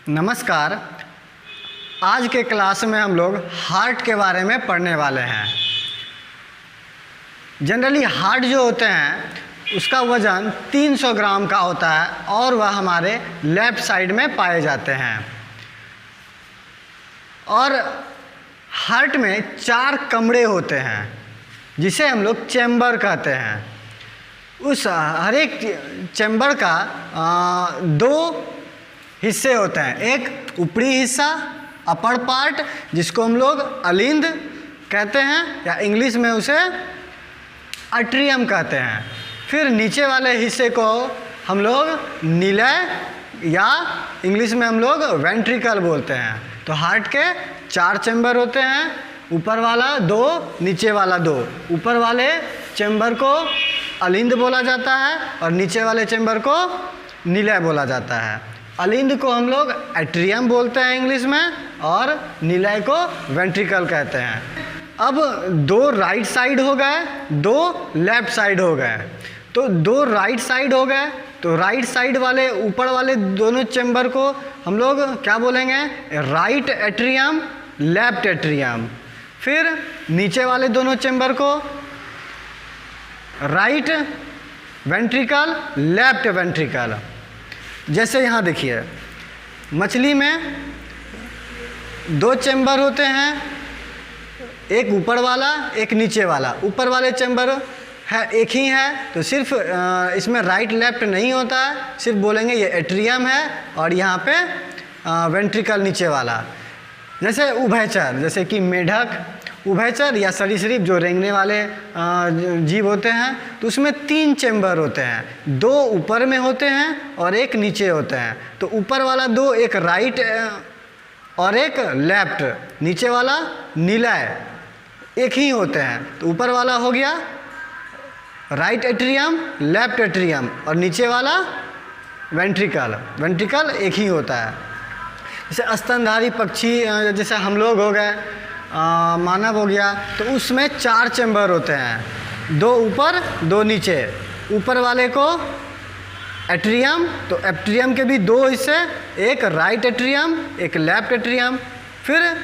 नमस्कार। आज के क्लास में हम लोग हार्ट के बारे में पढ़ने वाले हैं। जनरली हार्ट जो होते हैं उसका वज़न 300 ग्राम का होता है और वह हमारे लेफ़्ट साइड में पाए जाते हैं। और हार्ट में 4 कमरे होते हैं जिसे हम लोग चैम्बर कहते हैं। उस हर एक चैम्बर का 2 हिस्से होते हैं। एक ऊपरी हिस्सा अपर पार्ट जिसको हम लोग अलिंद कहते हैं या इंग्लिश में उसे एट्रियम कहते हैं। फिर नीचे वाले हिस्से को हम लोग निलय या इंग्लिश में हम लोग वेंट्रिकल बोलते हैं। तो हार्ट के 4 चैम्बर होते हैं, ऊपर वाला 2, नीचे वाला 2। ऊपर वाले चैम्बर को अलिंद बोला जाता है और नीचे वाले चैम्बर को निलय बोला जाता है। अलिंद को हम लोग एट्रियम बोलते हैं इंग्लिश में और निलय को वेंट्रिकल कहते हैं। अब 2 राइट साइड हो गए, 2 लेफ्ट साइड हो गए। तो 2 राइट साइड हो गए तो राइट साइड वाले ऊपर वाले दोनों चैम्बर को हम लोग क्या बोलेंगे? Right atrium, left atrium. फिर नीचे वाले दोनों चैम्बर को राइट वेंट्रिकल, लेफ्ट वेंट्रिकल। जैसे यहाँ देखिए, मछली में 2 चैम्बर होते हैं, एक ऊपर वाला एक नीचे वाला। ऊपर वाले चैम्बर है एक ही है, तो सिर्फ इसमें राइट लेफ्ट नहीं होता है, सिर्फ बोलेंगे ये एट्रियम है और यहाँ पे वेंट्रिकल नीचे वाला। जैसे उभयचर, जैसे कि मेढक, उभयचर या सरीसृप जो रेंगने वाले जीव होते हैं, तो उसमें 3 चैम्बर होते हैं। 2 ऊपर में होते हैं और एक नीचे होते हैं। तो ऊपर वाला 2, एक राइट और एक लेफ्ट। नीचे वाला निलय, एक ही होते हैं। तो ऊपर वाला हो गया राइट एट्रियम, लेफ्ट एट्रियम और नीचे वाला वेंट्रिकल। वेंट्रिकल एक ही होता है। जैसे स्तनधारी पक्षी, जैसे हम लोग हो गए, मानव हो गया, तो उसमें 4 चैम्बर होते हैं, 2 ऊपर 2 नीचे। ऊपर वाले को एट्रियम, तो एट्रियम के भी 2 हिस्से, एक राइट एट्रियम एक लेफ्ट एट्रियम। फिर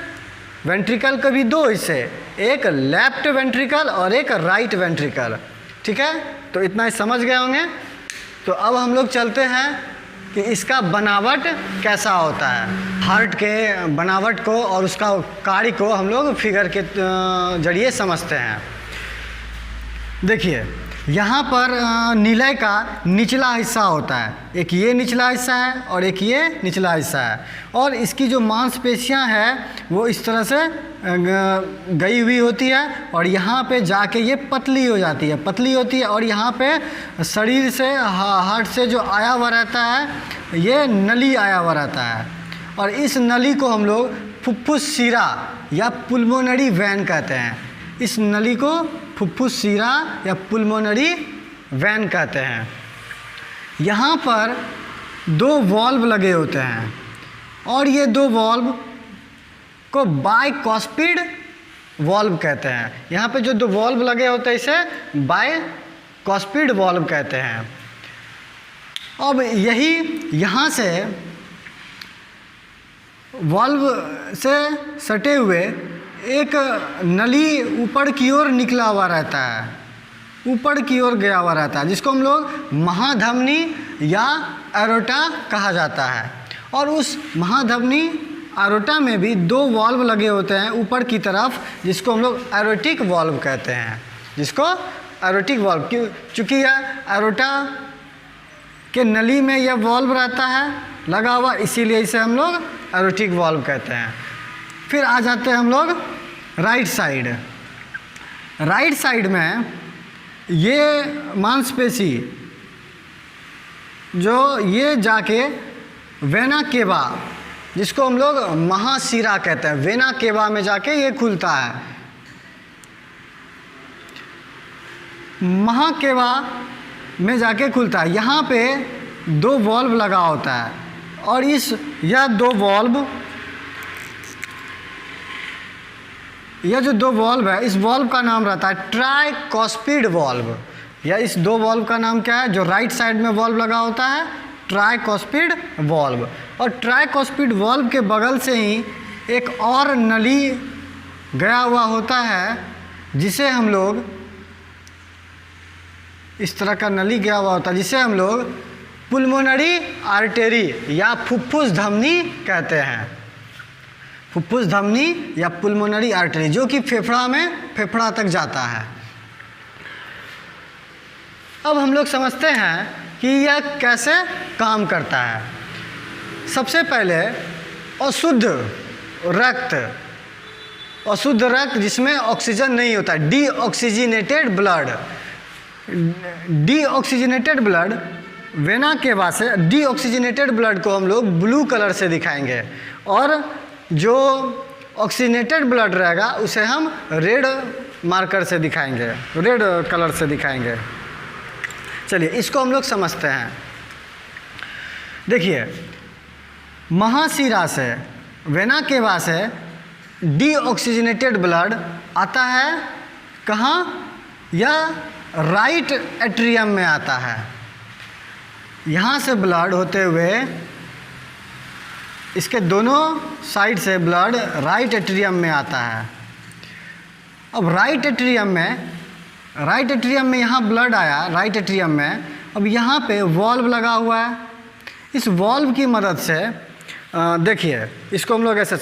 वेंट्रिकल के भी 2 हिस्से, एक लेफ्ट वेंट्रिकल और एक राइट वेंट्रिकल। ठीक है, तो इतना ही समझ गए होंगे। तो अब हम लोग चलते हैं कि इसका बनावट कैसा होता है। हार्ट के बनावट को और उसका कार्य को हम लोग फिगर के जरिए समझते हैं। देखिए, यहाँ पर निलय का निचला हिस्सा होता है। एक ये निचला हिस्सा है और एक ये निचला हिस्सा है। और इसकी जो मांसपेशियाँ हैं वो इस तरह से गई हुई होती है और यहाँ पे जाके ये पतली हो जाती है, पतली होती है। और यहाँ पे शरीर से, हार्ट से जो आया हुआ रहता है, ये नली आया हुआ रहता है। और इस नली को हम लोग फुफ्फुस शिरा या पुल्मोनरी वैन कहते हैं। इस नली को फुफ्फुस शिरा या पुल्मोनरी वैन कहते हैं। यहाँ पर 2 वॉल्व लगे होते हैं और ये 2 वॉल्व को बाइकॉस्पिड वॉल्व कहते हैं। यहाँ पे जो 2 वॉल्व लगे होते हैं इसे बाइकॉस्पिड वॉल्व कहते हैं। अब यही यहाँ से वॉल्व से सटे हुए एक नली ऊपर की ओर निकला हुआ रहता है, ऊपर की ओर गया हुआ रहता है, जिसको हम लोग महाधमनी या एरोटा कहा जाता है। और उस महाधमनी एरोटा में भी 2 वॉल्व लगे होते हैं ऊपर की तरफ, जिसको हम लोग एरोटिक वॉल्व कहते हैं। जिसको एरोटिक वॉल्व, क्यों? चूँकि यह एरोटा के नली में यह वॉल्व रहता है लगा हुआ, इसीलिए इसे हम लोग एरोटिक वॉल्व कहते हैं। फिर आ जाते हैं हम लोग राइट साइड। राइट साइड में ये मांसपेशी जो ये जाके वेना केवा, जिसको हम लोग महाशिरा कहते हैं, वेना केवा में जाके ये खुलता है। महाकेवा में जाके खुलता है। यहाँ पे 2 वॉल्व लगा होता है और यह 2 वॉल्व, यह जो 2 वॉल्व है, इस वॉल्व का नाम रहता है ट्राइकॉस्पिड वॉल्व। या इस 2 वॉल्व का नाम क्या है? जो राइट साइड में वॉल्व लगा होता है, ट्राइकॉस्पिड वॉल्व। और ट्राइकोस्पिड वाल्व के बगल से ही एक और नली गया हुआ होता है, जिसे हम लोग, इस तरह का नली गया हुआ होता है जिसे हम लोग पुल्मोनरी आर्टरी या फुफ्फुस धमनी कहते हैं। फुफ्फुस धमनी या पुल्मोनरी आर्टरी, जो कि फेफड़ा तक जाता है। अब हम लोग समझते हैं कि यह कैसे काम करता है। सबसे पहले अशुद्ध रक्त जिसमें ऑक्सीजन नहीं होता, डीऑक्सीजनेटेड ब्लड वेना के वास्ते डीऑक्सीजनेटेड ब्लड को हम लोग ब्लू कलर से दिखाएंगे, और जो ऑक्सीजनेटेड ब्लड रहेगा उसे हम रेड मार्कर से दिखाएंगे, रेड कलर से दिखाएंगे। चलिए इसको हम लोग समझते हैं। देखिए, महाशिरा से वेना के वास्ते डीऑक्सीजनेटेड ब्लड आता है कहाँ? यह राइट एट्रियम में आता है। यहाँ से ब्लड होते हुए इसके दोनों साइड से ब्लड राइट एट्रियम में आता है। अब राइट एट्रियम में यहाँ ब्लड आया राइट एट्रियम में। अब यहाँ पे वॉल्व लगा हुआ है। इस वॉल्व की मदद से देखिए, इसको हम लोग ऐसे,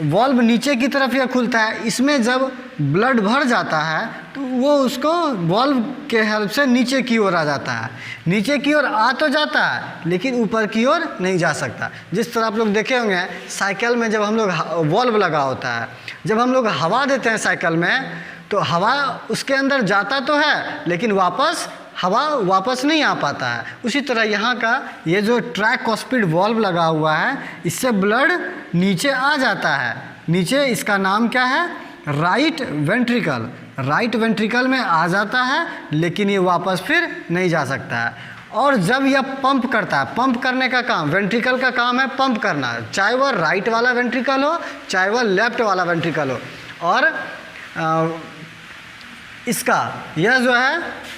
वॉल्व नीचे की तरफ यह खुलता है। इसमें जब ब्लड भर जाता है तो वो उसको वॉल्व के हेल्प से नीचे की ओर आ जाता है। नीचे की ओर आ तो जाता है लेकिन ऊपर की ओर नहीं जा सकता। जिस तरह आप लोग देखे होंगे साइकिल में जब हम लोग वॉल्व लगा होता है, जब हम लोग हवा देते हैं साइकिल में तो हवा उसके अंदर जाता तो है लेकिन हवा वापस नहीं आ पाता है। उसी तरह यहाँ का ये जो ट्राइकोस्पिड वॉल्व लगा हुआ है, इससे ब्लड नीचे आ जाता है। नीचे इसका नाम क्या है? Right ventricle. राइट वेंट्रिकल में आ जाता है लेकिन ये वापस फिर नहीं जा सकता है। और जब यह पंप करता है, पंप करने का काम, वेंट्रिकल का काम है पंप करना, चाहे वह राइट वाला वेंट्रिकल हो चाहे वह लेफ्ट वाला वेंट्रिकल हो। और इसका यह जो है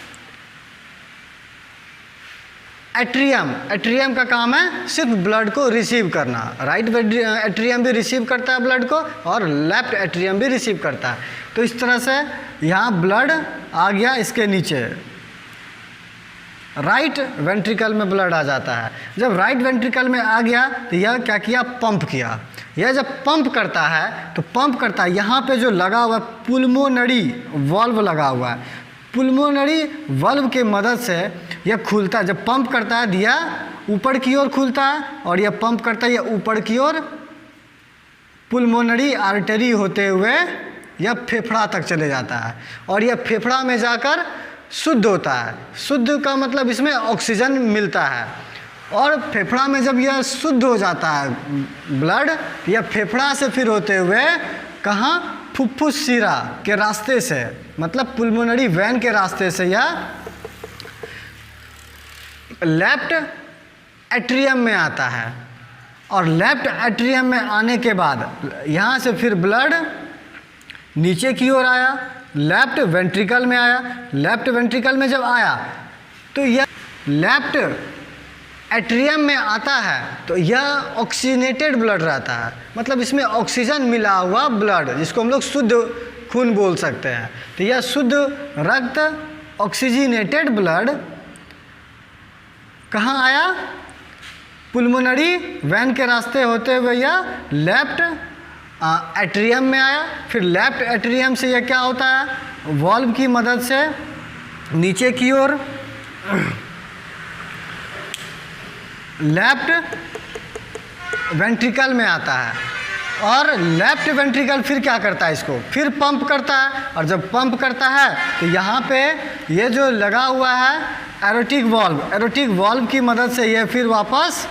एट्रियम का काम है सिर्फ ब्लड को रिसीव करना। राइट एट्रियम भी रिसीव करता है ब्लड को और लेफ्ट एट्रियम भी रिसीव करता है। तो इस तरह से यहाँ ब्लड आ गया, इसके नीचे राइट वेंट्रिकल में ब्लड आ जाता है। जब राइट वेंट्रिकल में आ गया तो यह क्या किया? पंप किया। यह जब पंप करता है तो पंप करता है, यहाँ पे जो लगा हुआ पुल्मोनरी वाल्व लगा हुआ है, पुल्मोनरी वाल्व के मदद से यह खुलता है। जब पंप करता है दिया ऊपर की ओर खुलता है और यह पंप करता है, यह ऊपर की ओर पुल्मोनरी आर्टरी होते हुए यह फेफड़ा तक चले जाता है और यह फेफड़ा में जाकर शुद्ध होता है। शुद्ध का मतलब इसमें ऑक्सीजन मिलता है और फेफड़ा में जब यह शुद्ध हो जाता है ब्लड, यह फेफड़ा से फिर होते हुए कहाँ? फुफ्फुस शिरा के रास्ते से, मतलब पुल्मोनरी वेन के रास्ते से यह लेफ्ट एट्रियम में आता है। और लेफ्ट एट्रियम में आने के बाद यहाँ से फिर ब्लड नीचे की ओर आया, लेफ्ट वेंट्रिकल में आया। लेफ्ट वेंट्रिकल में जब आया तो यह लेफ्ट एट्रियम में आता है तो यह ऑक्सीजनेटेड ब्लड रहता है, मतलब इसमें ऑक्सीजन मिला हुआ ब्लड, जिसको हम लोग शुद्ध खून बोल सकते हैं। तो यह शुद्ध रक्त ऑक्सीजनेटेड ब्लड कहाँ आया? पुल्मोनरी वेन के रास्ते होते हुए यह लेफ्ट एट्रियम में आया। फिर लेफ्ट एट्रियम से यह क्या होता है? वॉल्व की मदद से नीचे की ओर लेफ्ट वेंट्रिकल में आता है और लेफ्ट वेंट्रिकल फिर क्या करता है? इसको फिर पंप करता है। और जब पंप करता है तो यहाँ पे ये जो लगा हुआ है एरोटिक वॉल्व की मदद से यह फिर वापस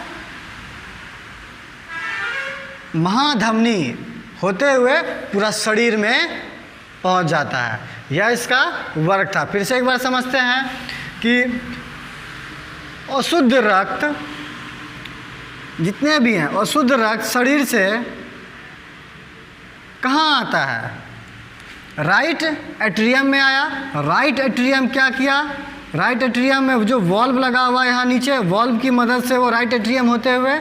महाधमनी होते हुए पूरा शरीर में पहुँच जाता है। यह इसका वर्क था। फिर से एक बार समझते हैं कि अशुद्ध रक्त जितने भी हैं, अशुद्ध रक्त शरीर से कहाँ आता है? राइट एट्रियम में आया। राइट एट्रियम क्या किया? राइट एट्रियम में जो वॉल्व लगा हुआ है यहाँ नीचे, वॉल्व की मदद से वो राइट एट्रियम होते हुए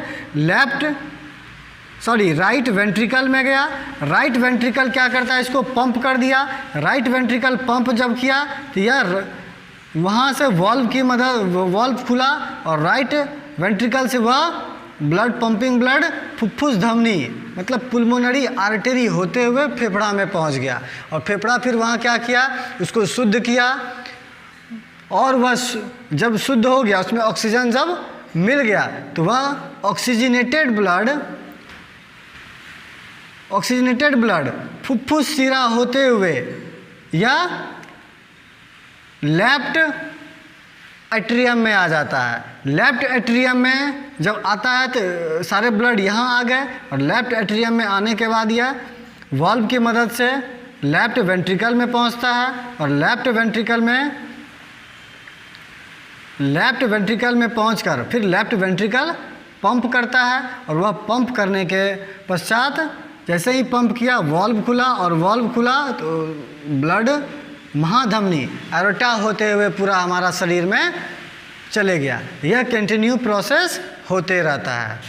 राइट वेंट्रिकल में गया। राइट वेंट्रिकल क्या करता है, इसको पंप कर दिया। राइट वेंट्रिकल पंप जब किया तो यह वहाँ से वॉल्व खुला और राइट वेंट्रिकल से वह ब्लड पंपिंग ब्लड फुफ्फुस धमनी मतलब पुल्मोनरी आर्टरी होते हुए फेफड़ा में पहुँच गया। और फेफड़ा फिर वहाँ क्या किया, उसको शुद्ध किया और वह जब शुद्ध हो गया, उसमें ऑक्सीजन जब मिल गया तो वह ऑक्सीजनेटेड ब्लड फुफ्फुस शिरा होते हुए या लेफ्ट एट्रियम में आ जाता है। लेफ्ट एट्रियम में जब आता है तो सारे ब्लड यहाँ आ गए और लेफ्ट एट्रियम में आने के बाद यह वाल्व की मदद से लेफ्ट वेंट्रिकल में पहुँचता है और लेफ्ट वेंट्रिकल में पहुँचकर फिर लेफ्ट वेंट्रिकल पंप करता है और वह पंप करने के पश्चात जैसे ही पंप किया वाल्व खुला और वाल्व खुला तो ब्लड महाधमनी एरोटा होते हुए पूरा हमारा शरीर में चले गया। यह कंटिन्यू प्रोसेस होते रहता है।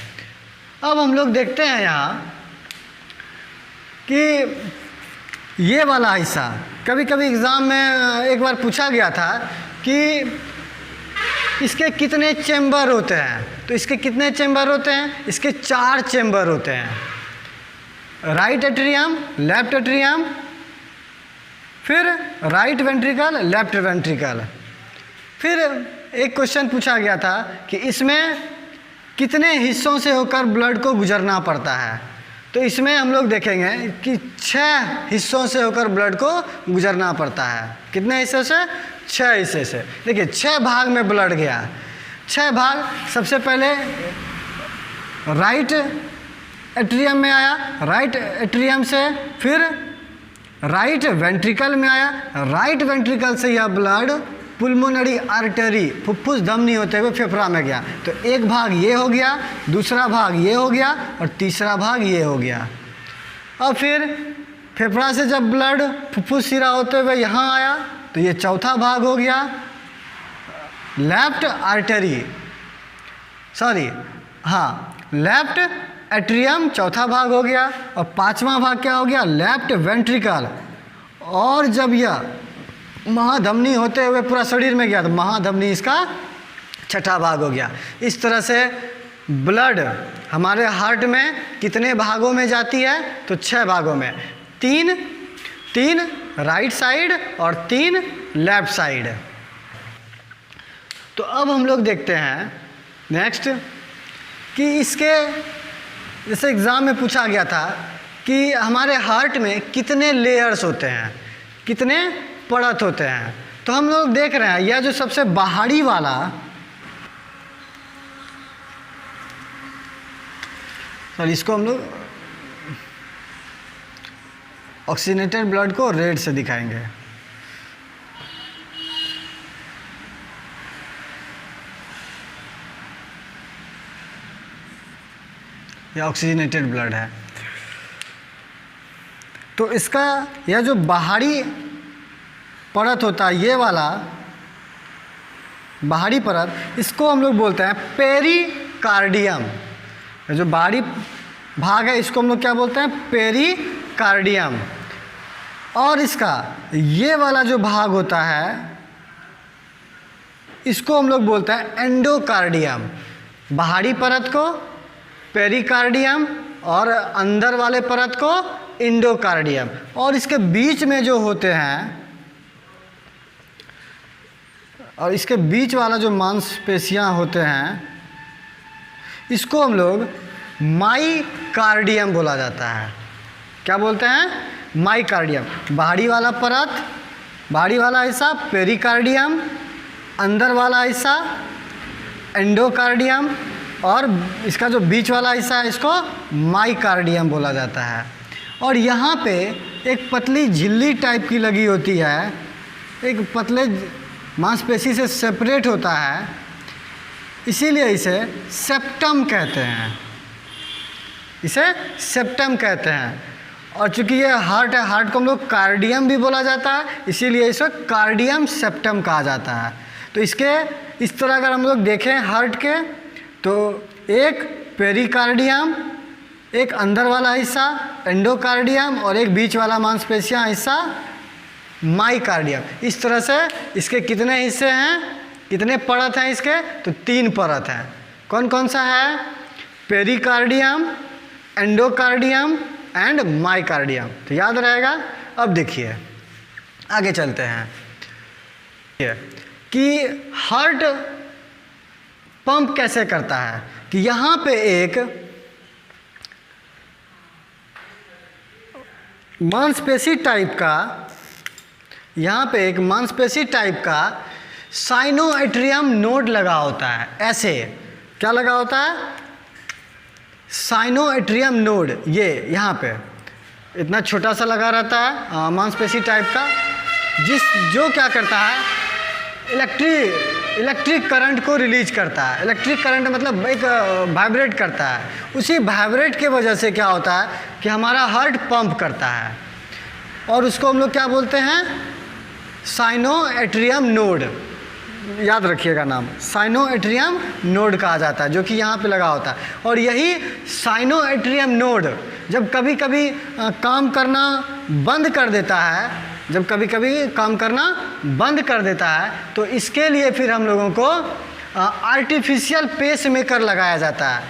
अब हम लोग देखते हैं यहाँ कि ये वाला हिस्सा कभी कभी एग्ज़ाम में एक बार पूछा गया था कि इसके कितने चेंबर होते हैं। तो इसके कितने चेंबर होते हैं, इसके 4 चेंबर होते हैं, राइट एट्रियम, लेफ्ट एट्रियम, फिर राइट वेंट्रिकल, लेफ्ट वेंट्रिकल। फिर एक क्वेश्चन पूछा गया था कि इसमें कितने हिस्सों से होकर ब्लड को गुजरना पड़ता है। तो इसमें हम लोग देखेंगे कि 6 हिस्सों से होकर ब्लड को गुजरना पड़ता है। कितने हिस्से से, 6 हिस्से से। देखिए 6 भाग में ब्लड गया। 6 भाग, सबसे पहले राइट एट्रियम में आया, राइट एट्रियम से फिर राइट वेंट्रिकल में आया, राइट वेंट्रिकल से यह ब्लड पुल्मोनरी आर्टरी फुफ्फुस धमनी होते हुए फेफड़ा में गया। तो एक भाग ये हो गया, दूसरा भाग ये हो गया और तीसरा भाग ये हो गया। और फिर फेफड़ा से जब ब्लड फुफ्फुस शिरा होते हुए यहाँ आया तो ये चौथा भाग हो गया, लेफ्ट एट्रियम चौथा भाग हो गया। और 5वां भाग क्या हो गया, लेफ्ट वेंट्रिकल। और जब यह महाधमनी होते हुए पूरा शरीर में गया तो महाधमनी इसका 6ठा भाग हो गया। इस तरह से ब्लड हमारे हार्ट में कितने भागों में जाती है, तो 6 भागों में, 3 राइट साइड और 3 लेफ्ट साइड। तो अब हम लोग देखते हैं नेक्स्ट कि इसके जैसे एग्ज़ाम में पूछा गया था कि हमारे हार्ट में कितने लेयर्स होते हैं, कितने परत होते हैं। तो हम लोग देख रहे हैं यह जो सबसे बाहरी वाला इसको हम लोग ऑक्सीजनेटेड ब्लड को रेड से दिखाएंगे। यह ऑक्सीजनेटेड ब्लड है। तो इसका यह जो बाहरी परत होता है, ये वाला बाहरी परत, इसको हम लोग बोलते हैं पेरिकार्डियम। जो बाहरी भाग है इसको हम लोग क्या बोलते हैं, पेरिकार्डियम। और इसका ये वाला जो भाग होता है इसको हम लोग बोलते हैं एंडोकार्डियम। बाहरी परत को पेरिकार्डियम और अंदर वाले परत को इंडोकार्डियम। और इसके बीच में जो होते हैं और इसके बीच वाला जो मांसपेशियां होते हैं इसको हम लोग माइकार्डियम बोला जाता है। क्या बोलते हैं, माइकार्डियम। बाहरी वाला परत, बाहरी वाला हिस्सा पेरिकार्डियम, अंदर वाला हिस्सा एंडोकार्डियम और इसका जो बीच वाला हिस्सा है इसको माइकार्डियम बोला जाता है। और यहाँ पे एक पतली झिल्ली टाइप की लगी होती है, एक पतले मांसपेशी से सेपरेट होता है, इसीलिए इसे सेप्टम कहते हैं, इसे सेप्टम कहते हैं। और चूंकि ये हार्ट है, हार्ट को हम लोग कार्डियम भी बोला जाता है, इसीलिए इसे कार्डियम सेप्टम कहा जाता है। तो इसके इस तरह अगर हम लोग देखें हार्ट के, तो एक पेरिकार्डियम, एक अंदर वाला हिस्सा एंडोकार्डियम और एक बीच वाला मांसपेशियां हिस्सा माइकार्डियम। इस तरह से इसके कितने हिस्से हैं, कितने परत हैं इसके, तो 3 परत हैं। कौन कौन सा है? Pericardium, endocardium and myocardium. तो याद रहेगा। अब देखिए आगे चलते हैं कि हार्ट पंप कैसे करता है। कि यहाँ पे एक मांसपेशी टाइप का, यहाँ पे एक मांसपेशी टाइप का साइनोएट्रियम नोड लगा होता है। ऐसे क्या लगा होता है? साइनोएट्रियम नोड। ये यहाँ पे इतना छोटा सा लगा रहता है मांसपेशी टाइप का, जो क्या करता है, इलेक्ट्रिक करंट को रिलीज करता है। इलेक्ट्रिक करंट मतलब एक वाइब्रेट करता है। उसी वाइब्रेट के वजह से क्या होता है कि हमारा हार्ट पंप करता है, और उसको हम लोग क्या बोलते हैं? साइनोएट्रियम नोड। याद रखिएगा नाम, साइनोएट्रियम नोड कहा जाता है, जो कि यहाँ पे लगा होता है। और यही साइनोएट्रियम नोड जब कभी कभी काम करना बंद कर देता है, जब कभी कभी काम करना बंद कर देता है, तो इसके लिए फिर हम लोगों को आर्टिफिशियल पेस मेकर लगाया जाता है।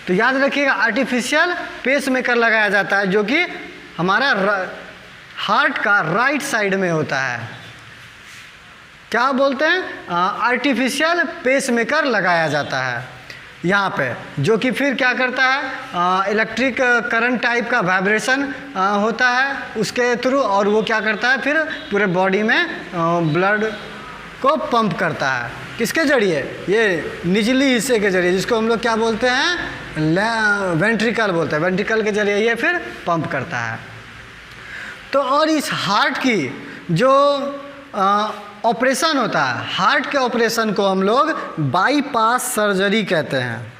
तो याद रखिएगा, आर्टिफिशियल पेस मेकर लगाया जाता है, जो कि हमारा हार्ट का राइट साइड में होता है। क्या बोलते हैं? आर्टिफिशियल पेस मेकर लगाया जाता है यहाँ पे, जो कि फिर क्या करता है, इलेक्ट्रिक करंट टाइप का वाइब्रेशन होता है उसके थ्रू, और वो क्या करता है फिर पूरे बॉडी में ब्लड को पंप करता है। किसके जरिए? ये निचली हिस्से के जरिए, जिसको हम लोग क्या बोलते हैं? वेंट्रिकल बोलते हैं। वेंट्रिकल के जरिए ये फिर पंप करता है। तो और इस हार्ट की जो ऑपरेशन होता है, हार्ट के ऑपरेशन को हम लोग बाईपास सर्जरी कहते हैं।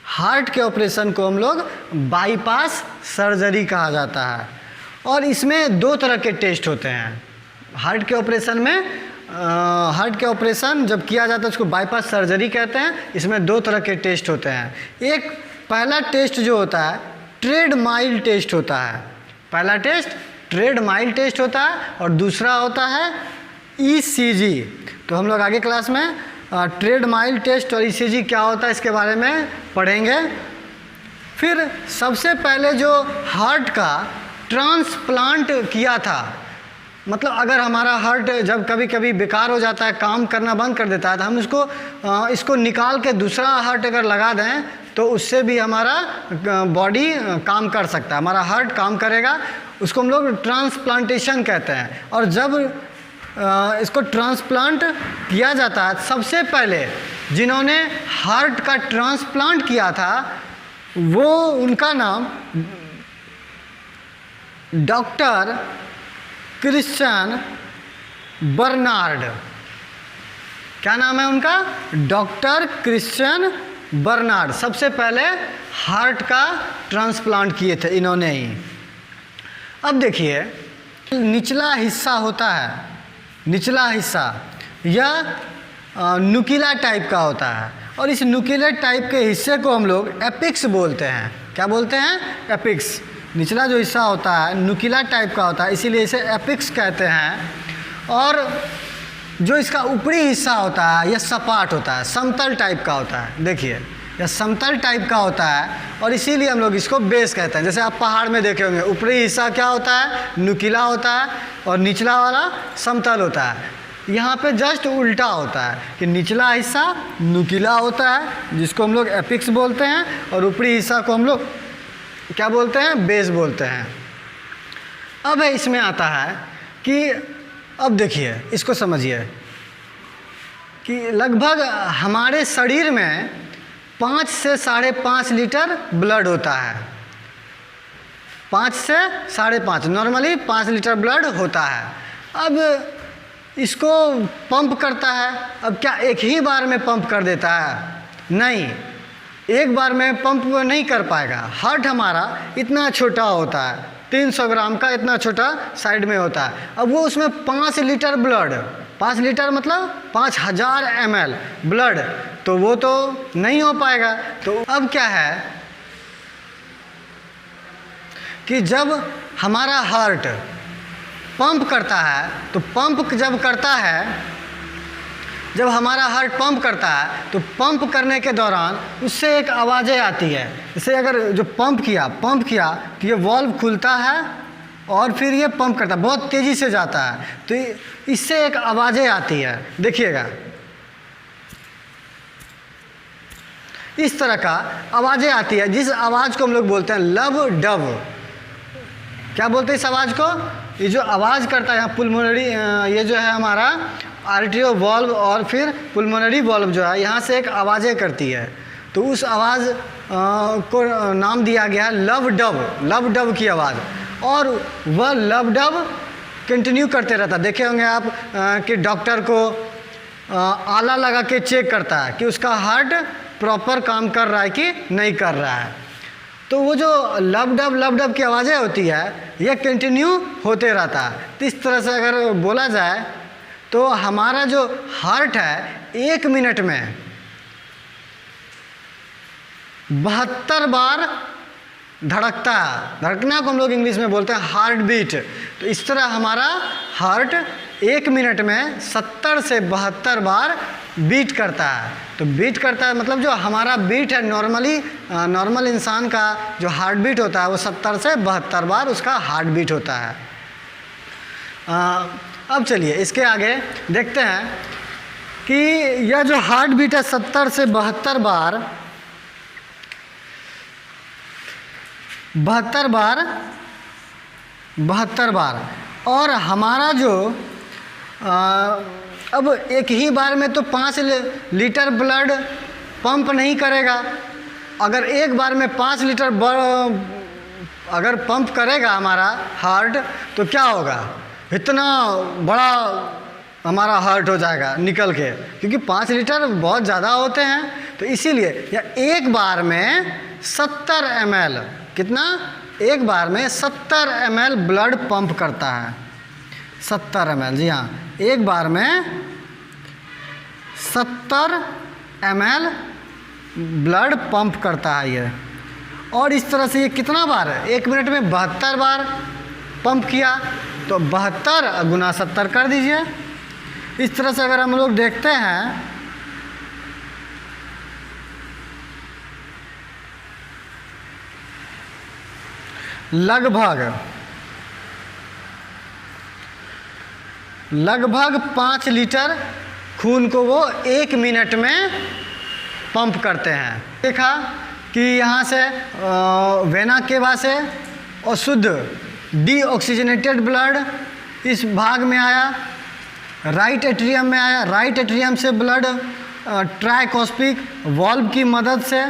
हार्ट के ऑपरेशन को हम लोग बाईपास सर्जरी कहा जाता है। और इसमें 2 तरह के टेस्ट होते हैं हार्ट के ऑपरेशन में। हार्ट के ऑपरेशन जब किया जाता है उसको बाईपास सर्जरी कहते हैं। इसमें 2 तरह के टेस्ट होते हैं। एक पहला टेस्ट जो होता है ट्रेड माइल टेस्ट होता है। पहला टेस्ट ट्रेड माइल टेस्ट होता है, और दूसरा होता है ईसीजी। तो हम लोग आगे क्लास में ट्रेड माइल टेस्ट और ईसीजी क्या होता है इसके बारे में पढ़ेंगे। फिर सबसे पहले जो हार्ट का ट्रांसप्लांट किया था, मतलब अगर हमारा हार्ट जब कभी कभी बेकार हो जाता है, काम करना बंद कर देता है, तो हम इसको निकाल के दूसरा हार्ट अगर लगा दें तो उससे भी हमारा बॉडी काम कर सकता है, हमारा हार्ट काम करेगा। उसको हम लोग ट्रांसप्लांटेशन कहते हैं। और जब इसको ट्रांसप्लांट किया जाता है, सबसे पहले जिन्होंने हार्ट का ट्रांसप्लांट किया था वो, उनका नाम डॉक्टर क्रिश्चियन बर्नार्ड। क्या नाम है उनका? Doctor Christian Barnard. सबसे पहले हार्ट का ट्रांसप्लांट किए थे इन्होंने ही। अब देखिए निचला हिस्सा होता है, निचला हिस्सा यह नुकीला टाइप का होता है, और इस नुकीले टाइप के हिस्से को हम लोग एपिक्स बोलते हैं। क्या बोलते हैं? एपिक्स। निचला जो हिस्सा होता है नुकीला टाइप का होता है, इसीलिए इसे एपिक्स कहते हैं। और जो इसका ऊपरी हिस्सा होता है यह सपाट होता है, समतल टाइप का होता है। देखिए यह समतल टाइप का होता है, और इसीलिए हम लोग इसको बेस कहते हैं। जैसे आप पहाड़ में देखे होंगे, ऊपरी हिस्सा क्या होता है? नुकीला होता है, और निचला वाला समतल होता है। यहाँ पे जस्ट उल्टा होता है कि निचला हिस्सा नुकीला होता है, जिसको हम लोग एपिक्स बोलते हैं, और ऊपरी हिस्सा को हम लोग क्या बोलते हैं? बेस बोलते हैं। अब इसमें आता है कि अब देखिए इसको समझिए कि लगभग हमारे शरीर में 5 से 5.5 लीटर ब्लड होता है। 5 से 5.5, नॉर्मली 5 लीटर ब्लड होता है। अब इसको पंप करता है। अब क्या एक ही बार में पंप कर देता है? नहीं, एक बार में पंप नहीं कर पाएगा। हार्ट हमारा इतना छोटा होता है, 300 ग्राम का इतना छोटा साइड में होता है। अब वो उसमें 5 लीटर ब्लड, 5 लीटर मतलब 5000 ml ब्लड, तो वो तो नहीं हो पाएगा। तो अब क्या है कि जब हमारा हार्ट पंप करता है, तो पंप जब करता है, जब हमारा हार्ट पंप करता है तो पंप करने के दौरान उससे एक आवाज़ें आती है। जैसे अगर जो पंप किया तो ये वाल्व खुलता है और फिर ये पंप करता है, बहुत तेज़ी से जाता है, तो इससे एक आवाज़ें आती है। देखिएगा इस तरह का आवाज़ें आती है, जिस आवाज़ को हम लोग बोलते हैं लव डव। क्या बोलते हैं इस आवाज़ को? ये जो आवाज़ करता है यहाँ पुल्मोनरी, ये जो है हमारा आर्टरियो वॉल्व और फिर पुल्मोनरी वॉल्व जो है यहाँ से एक आवाज़ें करती है, तो उस आवाज़ को नाम दिया गया है लव डव, लव डव की आवाज़। और वह लव डव कंटिन्यू करते रहता। देखे होंगे आप कि डॉक्टर को आला लगा के चेक करता है कि उसका हार्ट प्रॉपर काम कर रहा है कि नहीं कर रहा है। तो वो जो लव डब की आवाज़ें होती है ये कंटिन्यू होते रहता है। तो इस तरह से अगर बोला जाए तो हमारा जो हार्ट है 1 मिनट में 72 बार धड़कता है। धड़कना को हम लोग इंग्लिश में बोलते हैं हार्ट बीट। तो इस तरह हमारा हार्ट 1 मिनट में 70 से 72 बार बीट करता है। तो बीट करता है मतलब जो हमारा बीट है नॉर्मल इंसान का जो हार्ट बीट होता है वो 70 से 72 बार उसका हार्ट बीट होता है। अब चलिए इसके आगे देखते हैं कि यह जो हार्ट बीट है 70 से 72 बार 72 बार और हमारा जो अब एक ही बार में तो 5 लीटर ब्लड पंप नहीं करेगा। अगर एक बार में 5 लीटर अगर पंप करेगा हमारा हार्ट तो क्या होगा, इतना बड़ा हमारा हार्ट हो जाएगा निकल के, क्योंकि 5 लीटर बहुत ज़्यादा होते हैं। तो इसीलिए यह एक बार में 70 ml, कितना, एक बार में 70 ml ब्लड पंप करता है। 70 ml, जी हाँ, एक बार में 70 ml ब्लड पंप करता है ये। और इस तरह से ये कितना बार है, 1 मिनट में 72 बार पंप किया, तो 72 गुना 70 कर दीजिए। इस तरह से अगर हम लोग देखते हैं लगभग 5 लीटर खून को वो 1 मिनट में पंप करते हैं। देखा कि यहाँ से वेना केवा से अशुद्ध डीऑक्सीजनेटेड ब्लड इस भाग में आया, राइट एट्रियम में आया, राइट एट्रियम से ब्लड ट्राइकोस्पिक वॉल्व की मदद से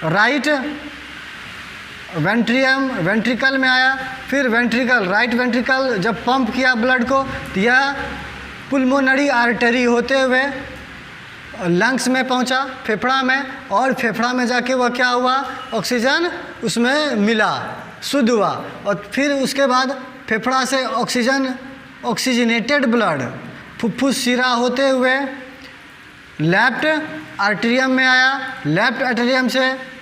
राइट वेंट्रिकल में आया, फिर राइट वेंट्रिकल जब पंप किया ब्लड को तो यह पुल्मोनरी आर्टरी होते हुए लंग्स में पहुंचा, फेफड़ा में, और फेफड़ा में जाके वह क्या हुआ, ऑक्सीजन उसमें मिला, शुद्ध हुआ। और फिर उसके बाद फेफड़ा से ऑक्सीजनेटेड ब्लड फुफ्फुस शिरा होते हुए लेफ्ट आर्टेरियम में आया, लेफ्ट आर्टेरियम से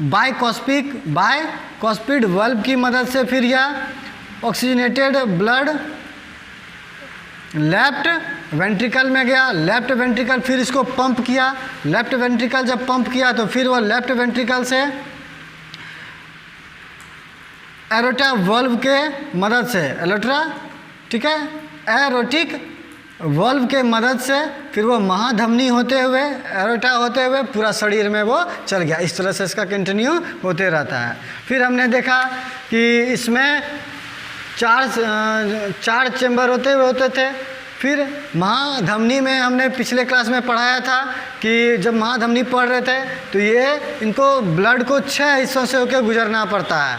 बाइकॉस्पिड वाल्व की मदद से फिर यह ऑक्सीजनेटेड ब्लड लेफ्ट वेंट्रिकल में गया, लेफ्ट वेंट्रिकल फिर इसको पंप किया, लेफ्ट वेंट्रिकल जब पंप किया तो फिर वह लेफ्ट वेंट्रिकल से एरोटा वाल्व के मदद से ठीक है, एरोटिक वाल्व के मदद से फिर वो महाधमनी होते हुए एरोटा होते हुए पूरा शरीर में वो चल गया। इस तरह से इसका कंटिन्यू होते रहता है। फिर हमने देखा कि इसमें 4 चैम्बर होते थे। फिर महाधमनी में हमने पिछले क्लास में पढ़ाया था कि जब महाधमनी पढ़ रहे थे तो ये इनको ब्लड को 6 हिस्सों से होकर गुजरना पड़ता है।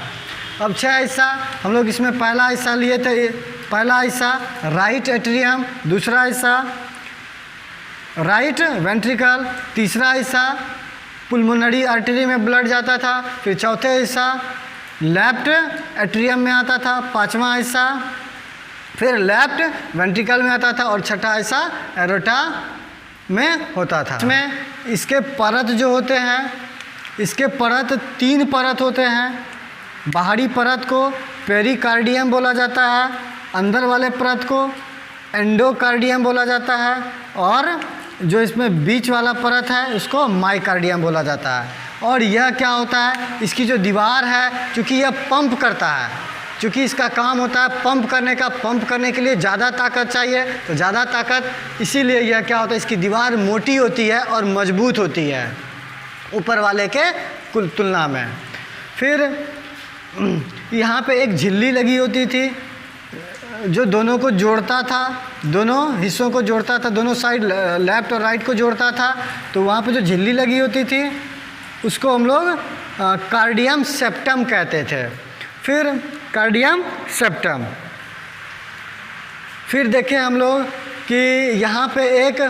अब 6 हिस्सा हम लोग इसमें पहला हिस्सा लिए थे, पहला हिस्सा राइट एट्रियम, दूसरा हिस्सा राइट वेंट्रिकल, तीसरा हिस्सा पुल्मोनरी आर्टरी में ब्लड जाता था, फिर चौथे हिस्सा लेफ्ट एट्रियम में आता था 5वां हिस्सा, फिर लेफ्ट वेंट्रिकल में आता था और छठा हिस्सा एरोटा में होता था। इसमें इसके परत जो होते हैं, इसके परत 3 परत होते हैं। बाहरी परत को पेरिकार्डियम बोला जाता है, अंदर वाले परत को एंडोकार्डियम बोला जाता है, और जो इसमें बीच वाला परत है उसको माइकार्डियम बोला जाता है। और यह क्या होता है, इसकी जो दीवार है, चूँकि यह पंप करता है, चूँकि इसका काम होता है पंप करने का, पंप करने के लिए ज़्यादा ताकत चाहिए, तो ज़्यादा ताकत, इसीलिए यह क्या होता है, इसकी दीवार मोटी होती है और मजबूत होती है ऊपर वाले के तुलना में। फिर यहाँ पे एक झिल्ली लगी होती थी जो दोनों को जोड़ता था, दोनों हिस्सों को जोड़ता था, दोनों साइड लेफ्ट और राइट को जोड़ता था। तो वहाँ पे जो झिल्ली लगी होती थी उसको हम लोग कार्डियम सेप्टम कहते थे। फिर कार्डियम सेप्टम, फिर देखें हम लोग कि यहाँ पे एक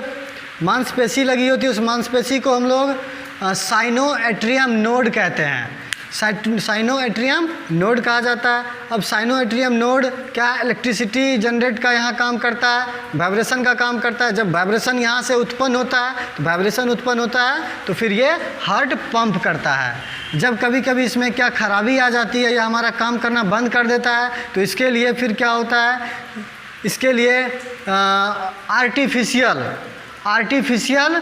मांसपेशी लगी होती है, उस मांसपेशी को हम लोग साइनोएट्रियम नोड कहते हैं। साइनोएट्रियम नोड कहा जाता है। अब साइनोएट्रियम नोड क्या, इलेक्ट्रिसिटी जनरेट का यहाँ काम करता है, वाइब्रेशन का काम करता है। जब वाइब्रेशन यहाँ से उत्पन्न होता है, तो वाइब्रेशन उत्पन्न होता है तो फिर ये हार्ट पंप करता है। जब कभी कभी इसमें क्या खराबी आ जाती है या हमारा काम करना बंद कर देता है, तो इसके लिए फिर क्या होता है, इसके लिए आर्टिफिशियल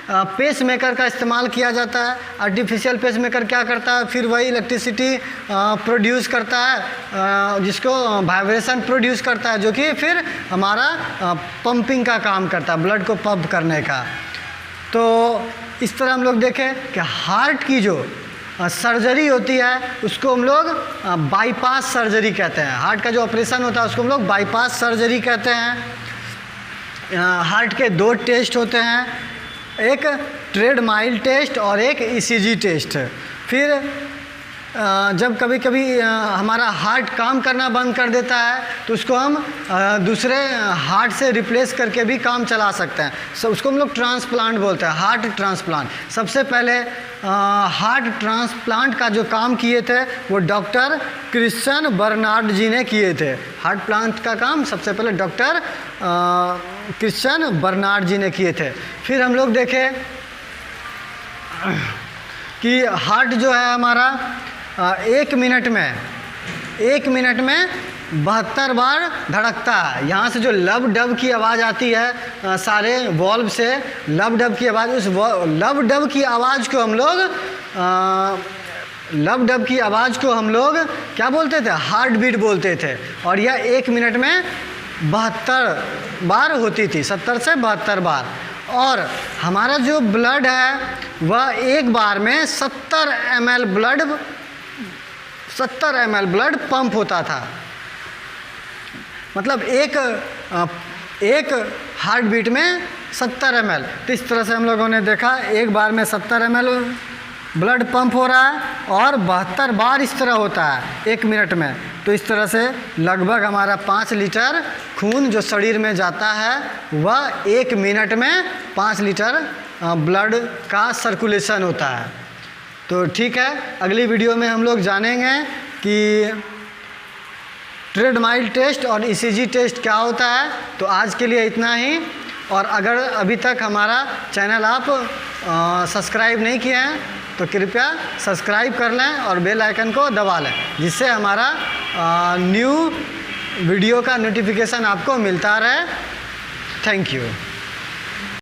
पेस मेकर का इस्तेमाल किया जाता है। आर्टिफिशियल पेस मेकर क्या करता है, फिर वही इलेक्ट्रिसिटी प्रोड्यूस करता है, जिसको वाइब्रेशन प्रोड्यूस करता है, जो कि फिर हमारा पंपिंग का काम करता है, ब्लड को पंप करने का। तो इस तरह हम लोग देखें कि हार्ट की जो सर्जरी होती है उसको हम लोग बाईपास सर्जरी कहते हैं। हार्ट का जो ऑपरेशन होता है उसको हम लोग बाईपास सर्जरी कहते हैं। हार्ट के 2 टेस्ट होते हैं, एक ट्रेडमाइल टेस्ट और एक ईसीजी टेस्ट। फिर जब कभी कभी हमारा हार्ट काम करना बंद कर देता है तो उसको हम दूसरे हार्ट से रिप्लेस करके भी काम चला सकते हैं। उसको हम लोग ट्रांसप्लांट बोलते हैं, हार्ट ट्रांसप्लांट। सबसे पहले हार्ट ट्रांसप्लांट का जो काम किए थे वो डॉक्टर क्रिश्चियन बर्नार्ड जी ने किए थे। हार्ट प्लांट का काम सबसे पहले डॉक्टर क्रिश्चियन बर्नार्ड जी ने किए थे। फिर हम लोग देखें कि हार्ट जो है हमारा 1 मिनट में 72 बार धड़कता है। यहाँ से जो लब डब की आवाज़ आती है सारे वॉल्व से, लब डब की आवाज़, उस लब डब की आवाज़ को हम लोग क्या बोलते थे, हार्ट बीट बोलते थे। और यह 1 मिनट में 72 बार होती थी, 70 से 72 बार। और हमारा जो ब्लड है वह एक बार में 70 ml ब्लड पंप होता था। मतलब एक हार्ट बीट में 70 ml। तो इस तरह से हम लोगों ने देखा एक बार में 70 ml ब्लड पंप हो रहा है और 72 बार इस तरह होता है 1 मिनट में। तो इस तरह से लगभग हमारा 5 लीटर खून जो शरीर में जाता है वह 1 मिनट में 5 लीटर ब्लड का सर्कुलेशन होता है। तो ठीक है, अगली वीडियो में हम लोग जानेंगे कि ट्रेडमाइल टेस्ट और ईसीजी टेस्ट क्या होता है। तो आज के लिए इतना ही। और अगर अभी तक हमारा चैनल आप सब्सक्राइब नहीं किए हैं तो कृपया सब्सक्राइब कर लें और बेल आइकन को दबा लें, जिससे हमारा न्यू वीडियो का नोटिफिकेशन आपको मिलता रहे। Thank you.